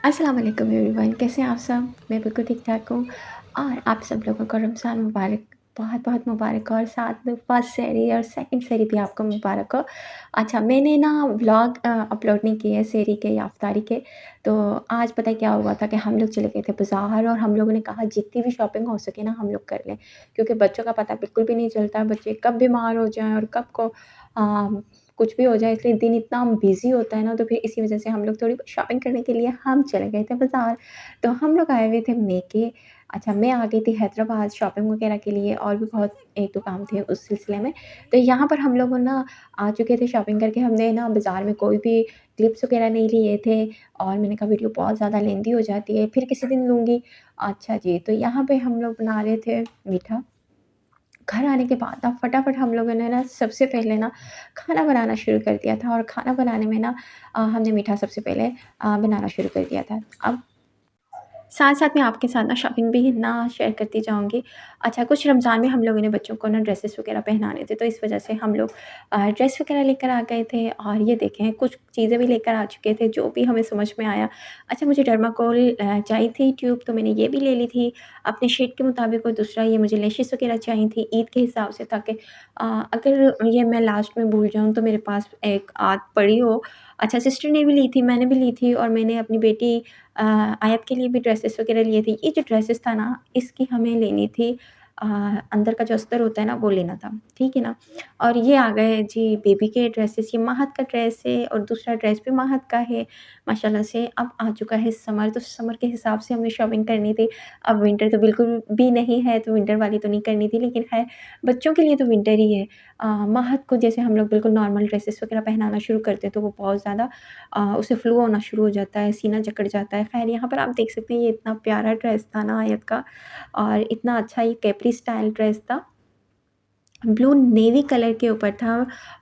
अस्सलाम वालेकुम एवरीवन, कैसे हैं आप सब? मैं बिल्कुल ठीक-ठाक हूँ और आप सब लोगों को रमज़ान मुबारक, बहुत-बहुत मुबारक और साथ में फर्स्ट सहरी और सेकंड सहरी भी आपको मुबारक हो। अच्छा, मैंने ना व्लॉग अपलोड नहीं किए हैं सहरी के या इफ्तारी के, तो आज पता है क्या हुआ था कि हम लोग चले गए थे बाज़ार और हम लोगों ने कहा जितनी भी शॉपिंग हो सके ना हम लोग कर लें, क्योंकि बच्चों का पता बिल्कुल भी नहीं चलता, बच्चे कब बीमार हो जाएँ और कब को कुछ भी हो जाए, इसलिए दिन इतना बिज़ी होता है ना, तो फिर इसी वज़ह से हम लोग थोड़ी शॉपिंग करने के लिए हम चले गए थे बाज़ार। तो हम लोग आए हुए थे मेके। अच्छा, मैं आ गई थी हैदराबाद शॉपिंग वग़ैरह के लिए और भी बहुत 1-2 काम थे उस सिलसिले में। तो यहाँ पर हम लोग ना आ चुके थे शॉपिंग करके, हमने ना बाज़ार में कोई भी क्लिप्स वग़ैरह नहीं लिए थे और मैंने कहा वीडियो बहुत ज़्यादा लेंदी हो जाती है, फिर किसी दिन लूँगी। अच्छा जी, तो यहाँ पे हम लोग बना रहे थे मीठा। घर आने के बाद ना फटाफट हम लोगों ने ना सबसे पहले ना खाना बनाना शुरू कर दिया था और खाना बनाने में ना हमने मीठा सबसे पहले बनाना शुरू कर दिया था। अब साथ-साथ मैं आपके साथ ना शॉपिंग भी ना शेयर करती जाऊँगी। अच्छा, कुछ रमज़ान में हम लोगों ने बच्चों को ना ड्रेसेस वग़ैरह पहनाने थे, तो इस वज़ह से हम लोग ड्रेस वग़ैरह लेकर आ गए थे और ये देखें कुछ चीज़ें भी लेकर आ चुके थे, जो भी हमें समझ में आया। अच्छा, मुझे डर्माकोल चाहिए थी ट्यूब, तो मैंने ये भी ले ली थी अपने शेड के मुताबिक और दूसरा ये मुझे लेशेस वग़ैरह चाहिए थी ईद के हिसाब से, ताकि अगर ये मैं लास्ट में भूल जाऊँ तो मेरे पास एक आध पड़ी हो। अच्छा, सिस्टर ने भी ली थी, मैंने भी ली थी और मैंने अपनी बेटी आयत के लिए भी ड्रेसेस वग़ैरह लिए थे। ये जो ड्रेसेस था ना, इसकी हमें लेनी थी अ, अंदर का जो अस्तर होता है ना, वो लेना था, ठीक है ना? और ये आ गए जी बेबी के ड्रेसेस, ये महत का ड्रेस है और दूसरा ड्रेस भी महत का है, माशाल्लाह से। अब आ चुका है समर, तो समर के हिसाब से हमें शॉपिंग करनी थी। अब विंटर तो बिल्कुल भी नहीं है, तो विंटर वाली तो नहीं करनी थी, लेकिन है बच्चों के लिए तो विंटर ही है। महत को जैसे हम लोग बिल्कुल नॉर्मल ड्रेसेस वग़ैरह पहनाना शुरू करते हैं, तो वो बहुत ज़्यादा उसे फ्लू होना शुरू हो जाता है, सीना जकड़ जाता है। ख़ैर यहाँ पर आप देख सकते हैं ये इतना प्यारा ड्रेस था ना आयत का और इतना अच्छा ये कैप्री स्टाइल ड्रेस था। ब्लू नेवी कलर के ऊपर था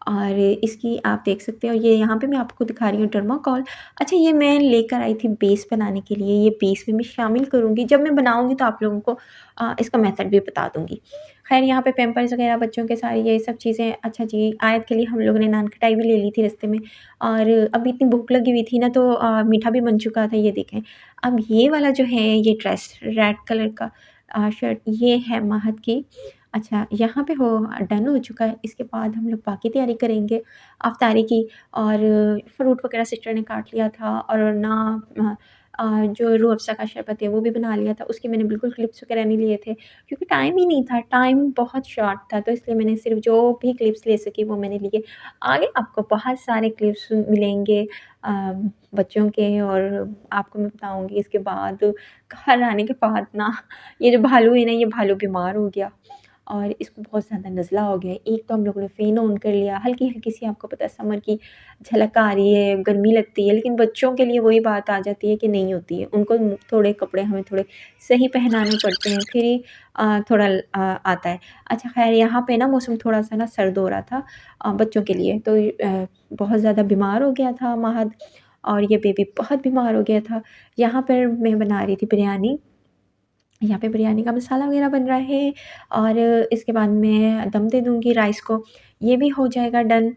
और इसकी आप देख सकते हो ये यहाँ पे मैं आपको दिखा रही हूँ डर्माकोल। अच्छा, ये मैं लेकर आई थी बेस बनाने के लिए, ये बेस में मैं शामिल करूँगी। जब मैं बनाऊँगी तो आप लोगों को इसका मेथड भी बता दूँगी। ख़ैर यहाँ पे पैम्पर्स वग़ैरह बच्चों के सारे ये सब चीज़ें। अच्छा जी, आयत के लिए हम लोगों ने नान खटाई भी ले ली थी रास्ते में और अभी इतनी भूख लगी हुई थी ना, तो मीठा भी बन चुका था, ये देखें। अब ये वाला जो है ये ड्रेस रेड कलर का शर्ट ये है महत की। अच्छा, यहाँ पे डन हो चुका है, इसके बाद हम लोग बाकी तैयारी करेंगे अफ्तारी की और फ्रूट वग़ैरह सिस्टर ने काट लिया था और ना जो रूह अफ़ज़ा का शरबत है वो भी बना लिया था, उसके मैंने बिल्कुल क्लिप्स वग़ैरह नहीं लिए थे क्योंकि टाइम ही नहीं था, टाइम बहुत शॉर्ट था, तो इसलिए मैंने सिर्फ़ जो भी क्लिप्स ले सकी वो मैंने लिए। आगे आपको बहुत सारे क्लिप्स मिलेंगे अ, बच्चों के और आपको मैं बताऊँगी इसके बाद घर आने के बाद ना ये जो भालू है ना, ये भालू बीमार हो गया और इसको बहुत ज़्यादा नज़ला हो गया है। एक तो हम लोगों ने फ़ैन ऑन कर लिया, हल्की-हल्की सी आपको पता है समर की झलक आ रही है, गर्मी लगती है, लेकिन बच्चों के लिए वही बात आ जाती है कि नहीं होती है। उनको थोड़े कपड़े हमें थोड़े सही पहनाने पड़ते हैं, फिर ही थोड़ा आता है। अच्छा, ख़ैर यहाँ पे ना मौसम थोड़ा-सा ना सर्द हो रहा था बच्चों के लिए, तो बहुत ज़्यादा बीमार हो गया था महद और ये बेबी बहुत बीमार हो गया था। यहाँ पर मैं बना रही थी बिरयानी। यहाँ पे बिरयानी का मसाला वग़ैरह बन रहा है और इसके बाद मैं दम दे दूँगी राइस को, ये भी हो जाएगा डन।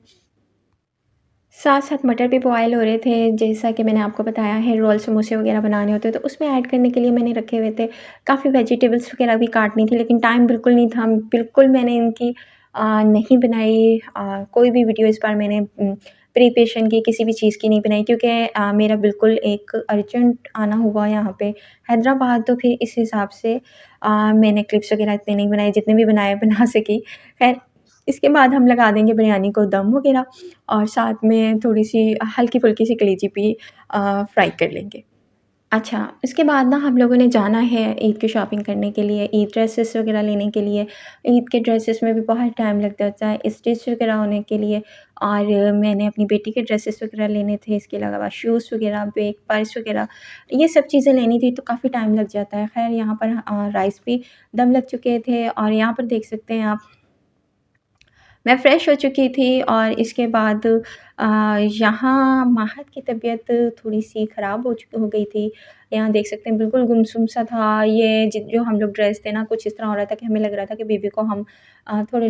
साथ-साथ मटर भी बॉयल हो रहे थे, जैसा कि मैंने आपको बताया है रोल समोसे वग़ैरह बनाने होते हैं, तो उसमें ऐड करने के लिए मैंने रखे हुए थे। काफ़ी वेजिटेबल्स वग़ैरह भी काटनी थी, लेकिन टाइम बिल्कुल नहीं था। बिल्कुल मैंने इनकी नहीं बनाई कोई भी वीडियो इस बार मैंने प्रिपरेशन की किसी भी चीज़ की नहीं बनाई क्योंकि मेरा बिल्कुल एक अर्जेंट आना हुआ यहाँ पे हैदराबाद, तो फिर इस हिसाब से मैंने क्लिप्स वग़ैरह इतने नहीं बनाए, जितने भी बनाए बना सकी। ख़ैर इसके बाद हम लगा देंगे बिरयानी को दम वग़ैरह और साथ में थोड़ी-सी हल्की-फुल्की सी कलेजी भी फ्राई कर लेंगे। अच्छा, इसके बाद ना हम लोगों ने जाना है ईद की शॉपिंग करने के लिए, ईद ड्रेसेस वग़ैरह लेने के लिए। ईद के ड्रेसेस में भी बहुत टाइम लग जाता है स्टिच वग़ैरह होने के लिए और मैंने अपनी बेटी के ड्रेसेस वग़ैरह लेने थे, इसके अलावा शूज़ वग़ैरह, बैग, पर्स वग़ैरह, ये सब चीज़ें लेनी थी, तो काफ़ी टाइम लग जाता है। ख़ैर यहाँ पर राइस भी दम लग चुके थे और यहाँ पर देख सकते हैं आप मैं फ़्रेश हो चुकी थी और इसके बाद यहाँ महक की तबीयत थोड़ी-सी ख़राब हो गई थी। यहाँ देख सकते हैं बिल्कुल गुमसुम सा था। ये जो हम लोग ड्रेस थे ना, कुछ इस तरह हो रहा था कि हमें लग रहा था कि बेबी को हम थोड़े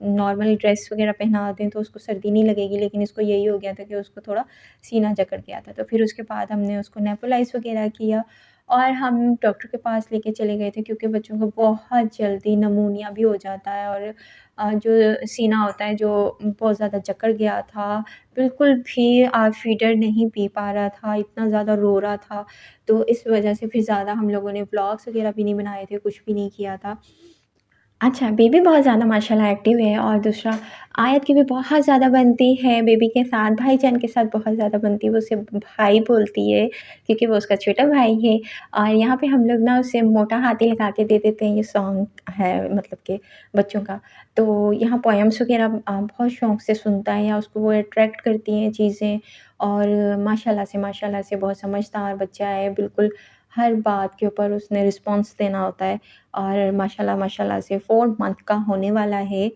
नॉर्मल ड्रेस वग़ैरह पहना दें तो उसको सर्दी नहीं लगेगी, लेकिन इसको यही हो गया था कि उसको थोड़ा सीना जकड़ गया था। तो फिर उसके बाद हमने उसको नेबुलाइज़ वग़ैरह किया और हम डॉक्टर के पास लेके चले गए थे, क्योंकि बच्चों को बहुत जल्दी नमूनिया भी हो जाता है और जो सीना होता है जो बहुत ज़्यादा जकड़ गया था, बिल्कुल भी फ़ीडर नहीं पी पा रहा था, इतना ज़्यादा रो रहा था। तो इस वजह से फिर ज़्यादा हम लोगों ने व्लॉग्स वगैरह भी नहीं बनाए थे, कुछ भी नहीं किया था। अच्छा, बेबी बहुत ज़्यादा माशाल्लाह एक्टिव है और दूसरा आयत की भी बहुत ज़्यादा बनती है बेबी के साथ, भाईजान के साथ बहुत ज़्यादा बनती है, वो उसे भाई बोलती है क्योंकि वो उसका छोटा भाई है। और यहाँ पे हम लोग ना उसे मोटा हाथी लगा के दे देते हैं, ये सॉन्ग है मतलब कि बच्चों का। तो यहाँ पोएम्स वगैरह बहुत शौक से सुनता है या उसको वो अट्रैक्ट करती हैं चीज़ें। और माशाल्लाह से बहुत समझदार बच्चा है, बिल्कुल हर बात के ऊपर उसने रिस्पॉन्स देना होता है। और माशाल्लाह से 4 मंथ का होने वाला है।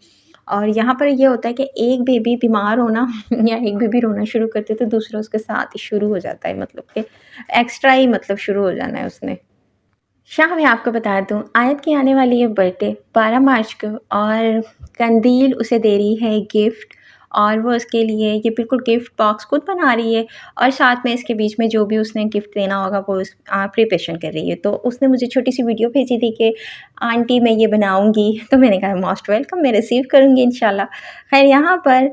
और यहाँ पर ये होता है कि एक बेबी बीमार होना या एक बेबी रोना शुरू करते तो दूसरा उसके साथ ही शुरू हो जाता है, मतलब कि एक्स्ट्रा ही मतलब शुरू हो जाना है उसने। शाह मैं आपको बता दूँ, आयत की आने वाली है बर्थडे 12 मार्च को और कंदील उसे दे रही है गिफ्ट और वो उसके लिए ये बिल्कुल गिफ्ट बॉक्स खुद बना रही है और साथ में इसके बीच में जो भी उसने गिफ्ट देना होगा वो प्रिपरेशन कर रही है। तो उसने मुझे छोटी-सी वीडियो भेजी थी कि आंटी मैं ये बनाऊँगी, तो मैंने कहा मोस्ट वेलकम, मैं रिसीव करूँगी इंशाल्लाह। ख़ैर यहाँ पर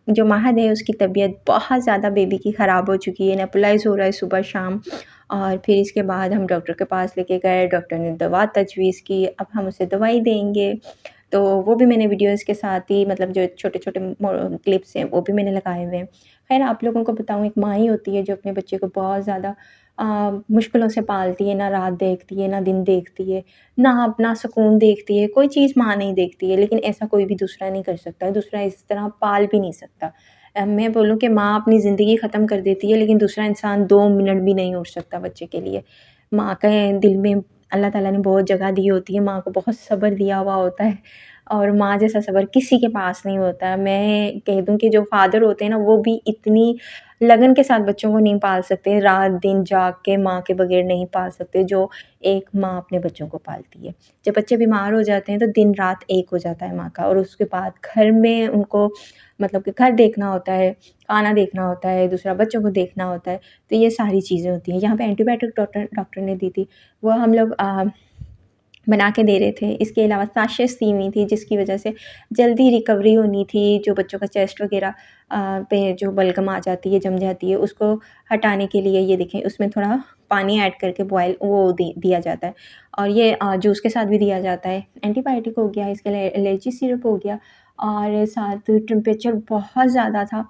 जो महद है उसकी तबीयत बहुत ज़्यादा बेबी की ख़राब हो चुकी है, नेबुलाइज़ हो रहा है सुबह-शाम। और फिर इसके बाद हम डॉक्टर के पास लेके गए, डॉक्टर ने दवा तजवीज़ की, अब हम उसे दवाई देंगे। तो वो भी मैंने वीडियोज़ के साथ ही मतलब जो छोटे-छोटे क्लिप्स हैं वो भी मैंने लगाए हुए हैं। ख़ैर आप लोगों को बताऊँ, एक माँ ही होती है जो अपने बच्चे को बहुत ज़्यादा अ, मुश्किलों से पालती है, ना रात देखती है, ना दिन देखती है, ना अपना सुकून देखती है, कोई चीज़ माँ नहीं देखती है, लेकिन ऐसा कोई भी दूसरा नहीं कर सकता है, दूसरा इस तरह पाल भी नहीं सकता। मैं बोलूँ कि माँ अपनी ज़िंदगी ख़त्म कर देती है, लेकिन दूसरा इंसान 2 मिनट भी नहीं उठ सकता बच्चे के लिए। माँ के दिल में अल्लाह ताला ने बहुत जगह दी होती है, माँ को बहुत सब्र दिया हुआ होता है और माँ जैसा सब्र किसी के पास नहीं होता है। मैं कह दूँ कि जो फ़ादर होते हैं ना, वो भी इतनी लगन के साथ बच्चों को नहीं पाल सकते, रात-दिन जाग के माँ के बगैर नहीं पाल सकते, जो एक माँ अपने बच्चों को पालती है। जब बच्चे बीमार हो जाते हैं, तो दिन-रात एक हो जाता है माँ का और उसके बाद घर में उनको मतलब कि घर देखना होता है, खाना देखना होता है, दूसरा बच्चों को देखना होता है, तो ये सारी चीज़ें होती हैं। यहाँ पे एंटीबायोटिक डॉक्टर ने दी थी, वो हम लोग बना के दे रहे थे। इसके अलावा साजिश दी हुई थी जिसकी वज़ह से जल्दी रिकवरी होनी थी, जो बच्चों का चेस्ट वग़ैरह पे जो बलगम आ जाती है, जम जाती है, उसको हटाने के लिए ये देखें उसमें थोड़ा पानी ऐड करके बॉयल वो दिया जाता है और ये जूस के साथ भी दिया जाता है। एंटीबायोटिक हो गया, इसके लिए एलर्जी सिरप हो गया और साथ टेम्परेचर बहुत ज़्यादा था,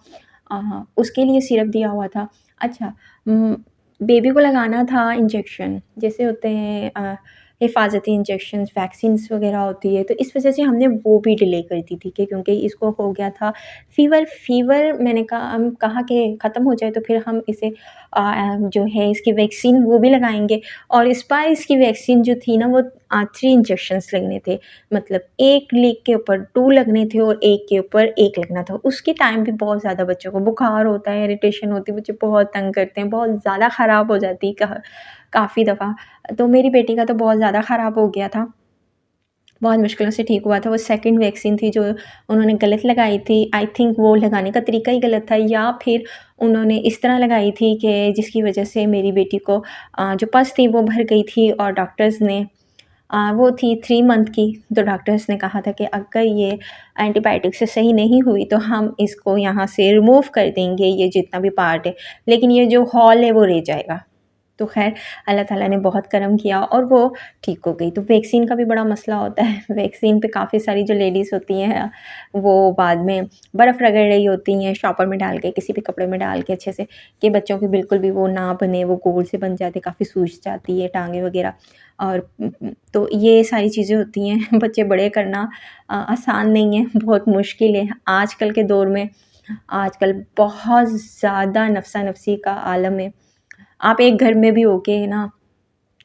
उसके लिए सिरप दिया हुआ था। अच्छा, बेबी को लगाना था इंजेक्शन, जैसे होते हैं हिफ़ाज़ती इंजेक्शंस, वैक्सीन्स वग़ैरह होती है, तो इस वज़ह से हमने वो भी डिले कर दी थी कि क्योंकि इसको हो गया था फ़ीवर मैंने कहा कि ख़त्म हो जाए तो फिर हम इसे जो है इसकी वैक्सीन वो भी लगाएँगे और इस बार इसकी वैक्सीन जो थी ना वो 3 इंजेक्शंस लगने थे। मतलब 1 लीक के ऊपर 2 लगने थे और 1 के ऊपर 1 लगना था। उसके टाइम भी बहुत ज़्यादा बच्चों को बुखार होता है, इरिटेशन होती है, बच्चे बहुत तंग करते हैं, बहुत ज़्यादा ख़राब हो जाती है काफ़ी दफ़ा। तो मेरी बेटी का तो बहुत ज़्यादा ख़राब हो गया था, बहुत मुश्किलों से ठीक हुआ था। वो सेकंड वैक्सीन थी जो उन्होंने गलत लगाई थी, आई थिंक वो लगाने का तरीका ही गलत था या फिर उन्होंने इस तरह लगाई थी कि जिसकी वजह से मेरी बेटी को जो पस थी वो भर गई थी और डॉक्टर्स ने वो थी 3 मंथ की, तो डॉक्टर्स ने कहा था कि अगर ये एंटीबायोटिक से सही नहीं हुई तो हम इसको यहाँ से रिमूव कर देंगे, ये जितना भी पार्ट है, लेकिन ये जो हॉल है वो रह जाएगा। तो ख़ैर अल्लाह ताला ने बहुत करम किया और वो ठीक हो गई। तो वैक्सीन का भी बड़ा मसला होता है, वैक्सीन पे काफ़ी सारी जो लेडीज़ होती हैं वो बाद में बर्फ़ रगड़ रही होती हैं शॉपर में डाल के, किसी भी कपड़े में डाल के अच्छे से कि बच्चों की बिल्कुल भी वो ना बने, वो गोल से बन जाते, काफ़ी सूज जाती है टाँगें वग़ैरह और तो ये सारी चीज़ें होती हैं। बच्चे बड़े करना आसान नहीं है, बहुत मुश्किल है। आजकल के दौर में आजकल बहुत ज़्यादा नफ़्सा-नफ़सी का आलम है। आप एक घर में भी होके ना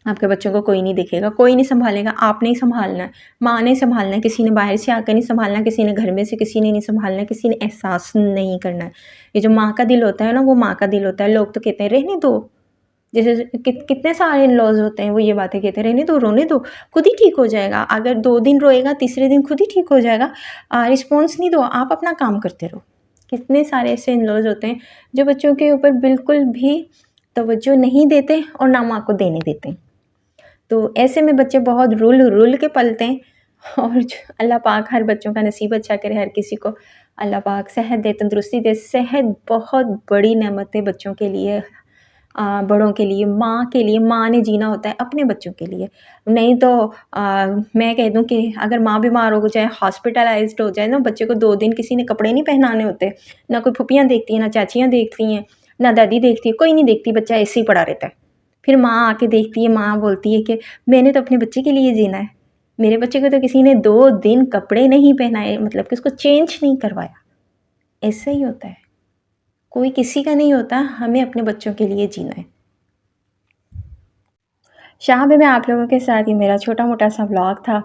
आपके बच्चों को कोई नहीं देखेगा, कोई नहीं सँभालेगा, आपने ही सँभालना है, माँ ने सँभालना है, किसी ने बाहर से आकर नहीं सँभालना, किसी ने घर में से किसी ने नहीं सँभालना, किसी ने एहसास नहीं करना है। ये जो माँ का दिल होता है ना, वो माँ का दिल होता है। लोग तो कहते हैं रहने दो, जैसे कितने सारे इन-लॉज़ होते हैं, वो ये बातें कहते हैं, रहने दो, रोने दो, खुद ही ठीक हो जाएगा। अगर 2 दिन रोएगा, तीसरे दिन खुद ही ठीक हो जाएगा। रिस्पॉन्स नहीं दो, आप अपना काम करते रहो। कितने सारे ऐसे इन-लॉज़ होते हैं, जो बच्चों के ऊपर बिल्कुल भी तवज्जो नहीं देते और ना माँ को देने देते। तो ऐसे में बच्चे बहुत रुल के पलते हैं और अल्लाह पाक हर बच्चों का नसीब अच्छा करे, हर किसी को अल्लाह पाक सेहत दे, तंदुरुस्ती दे। सेहत बहुत बड़ी नेमत है बच्चों के लिए, बड़ों के लिए, माँ के लिए। माँ ने जीना होता है अपने बच्चों के लिए, नहीं तो मैं कह दूँ कि अगर माँ बीमार हो जाए, हॉस्पिटलाइज्ड हो जाए ना, बच्चे को 2 दिन किसी ने कपड़े नहीं पहनाने होते, ना कोई फूफियाँ देखती हैं, ना चाचियाँ देखती हैं, ना दादी देखती है, कोई नहीं देखती, बच्चा ऐसे ही पड़ा रहता है। फिर माँ आके देखती है, माँ बोलती है कि मैंने तो अपने बच्चे के लिए जीना है, मेरे बच्चे को तो किसी ने 2 दिन कपड़े नहीं पहनाए, मतलब कि उसको चेंज नहीं करवाया। ऐसा ही होता है, कोई किसी का नहीं होता, हमें अपने बच्चों के लिए जीना है। यहाँ पे मैं आप लोगों के साथ, ये मेरा छोटा-मोटा सा व्लॉग था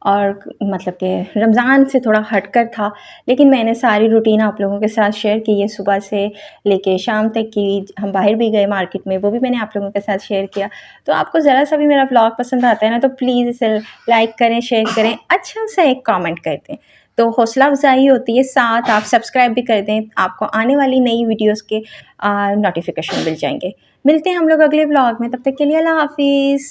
और मतलब कि रमज़ान से थोड़ा हटकर था, लेकिन मैंने सारी रूटीन आप लोगों के साथ शेयर की है, सुबह से लेके शाम तक की। हम बाहर भी गए मार्केट में, वो भी मैंने आप लोगों के साथ शेयर किया। तो आपको ज़रा सा भी मेरा व्लॉग पसंद आता है ना, तो प्लीज़ इसे लाइक करें, शेयर करें, अच्छा सा एक कमेंट कर दें, तो हौसला अफ़ज़ाई होती है। साथ आप सब्सक्राइब भी कर दें, आपको आने वाली नई वीडियोज़ के नोटिफ़िकेशन मिल जाएँगे। मिलते हैं हम लोग अगले व्लॉग में, तब तक के लिए अल्लाह हाफ़िज़।